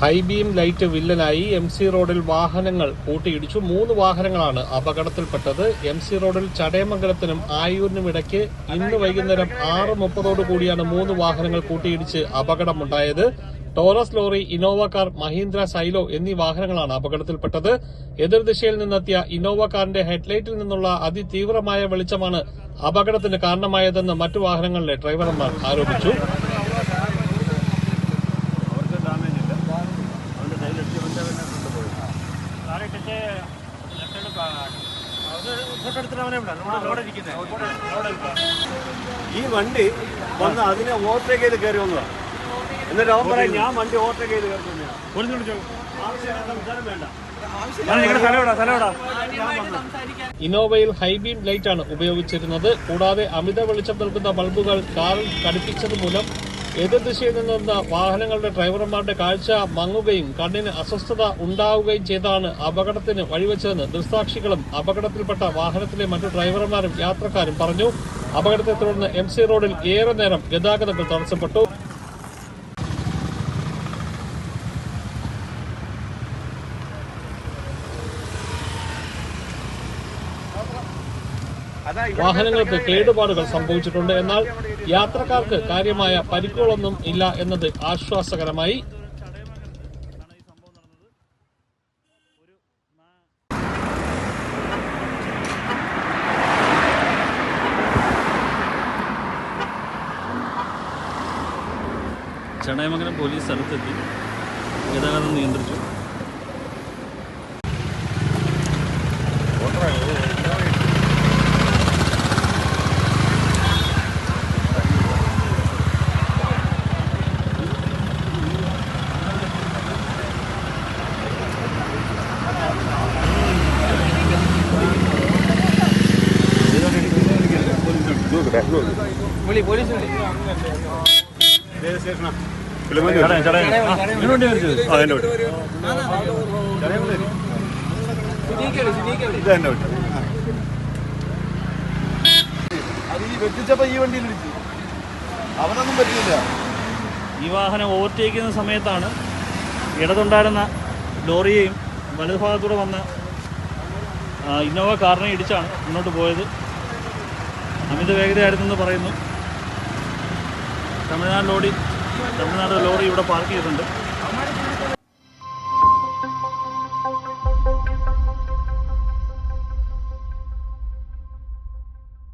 High beam light വില്ലനായി MC റോഡിൽ വാഹനങ്ങൾ കൂട്ടിയിടിച്ചു. 3 വാഹനങ്ങളാണ് അപകടത്തിൽപ്പെട്ടത്. MC റോഡിൽ ചടയമംഗലത്തിനും ആയൂരിനും ഇടയ്ക്ക് ഇന്ന് വൈകുന്നേരം 6:30 കൂടിയാണ് 3 വാഹനങ്ങൾ കൂട്ടിയിടിച്ച് അപകടമുണ്ടായത്. Taurus lorry, Innova car, Mahindra Xylo എന്നീ വാഹനങ്ങളാണ് അപകടത്തിൽപ്പെട്ടത്. എതിർദിശയിൽ നിന്നെത്തിയ ഇന്നോവ കാറിന്റെ ഹെഡ്ലൈറ്റിൽ നിന്നുള്ള അതിതീവ്രമായ വെളിച്ചമാണ് അപകടത്തിന് കാരണമായതെന്ന് മറ്റു വാഹനങ്ങളിലെ ഡ്രൈവർമാർ ആരോപിച്ചു. ഈ വണ്ടി വന്ന് അതിനെ ഓവർടേക്ക് ചെയ്ത് കയറി വന്നതാണ്. എന്നിട്ട് അവൻ പറയാം ഞാൻ വണ്ടി ഓവർടേക്ക് ചെയ്ത് കയറി ഇന്നോവയിൽ ഹൈബീം ലൈറ്റാണ് ഉപയോഗിച്ചിരുന്നത്. കൂടാതെ അമിത വെളിച്ചം നൽകുന്ന ബൾബുകൾ കാറിൽ ഘടിപ്പിച്ചതുമൂലം എതിർദിശയിൽ നിന്നെന്ന വാഹനങ്ങളുടെ ഡ്രൈവർമാരുടെ കാഴ്ച മങ്ങുകയും കണ്ണിന് അസ്വസ്ഥത ഉണ്ടാവുകയും ചെയ്താണ് അപകടത്തിന് വഴിവെച്ചതെന്ന് ദൃക്സാക്ഷികളും അപകടത്തിൽപ്പെട്ട വാഹനത്തിലെ മറ്റു ഡ്രൈവർമാരും യാത്രക്കാരും പറഞ്ഞു. അപകടത്തെ തുടർന്ന് MC റോഡിൽ ഏറെ നേരം ഗതാഗതങ്ങൾ തടസ്സപ്പെട്ടു. വാഹനങ്ങൾക്ക് കേടുപാടുകൾ സംഭവിച്ചിട്ടുണ്ട്. എന്നാൽ യാത്രക്കാർക്ക് കാര്യമായ പരിക്കുകളൊന്നും ഇല്ല എന്നത് ആശ്വാസകരമായി. ചടയമംഗലം പോലീസ് സ്ഥലത്തെത്തി ഗതാഗതം നിയന്ത്രിച്ചു. ഈ വാഹനം ഓവർടേക്ക് ചെയ്യുന്ന സമയത്താണ് ഇടതുണ്ടായിരുന്ന ലോറിയെയും വലതുഭാഗത്തൂടെ വന്ന ഇന്നോവ കാറിനെ ഇടിച്ചാണ് മുന്നോട്ട് പോയത്. അമിത വേഗതയായിരുന്നെന്ന് പറയുന്നു. തമിഴ്നാട് ലോറി ഇവിടെ പാർക്ക് ചെയ്തിട്ടുണ്ട്.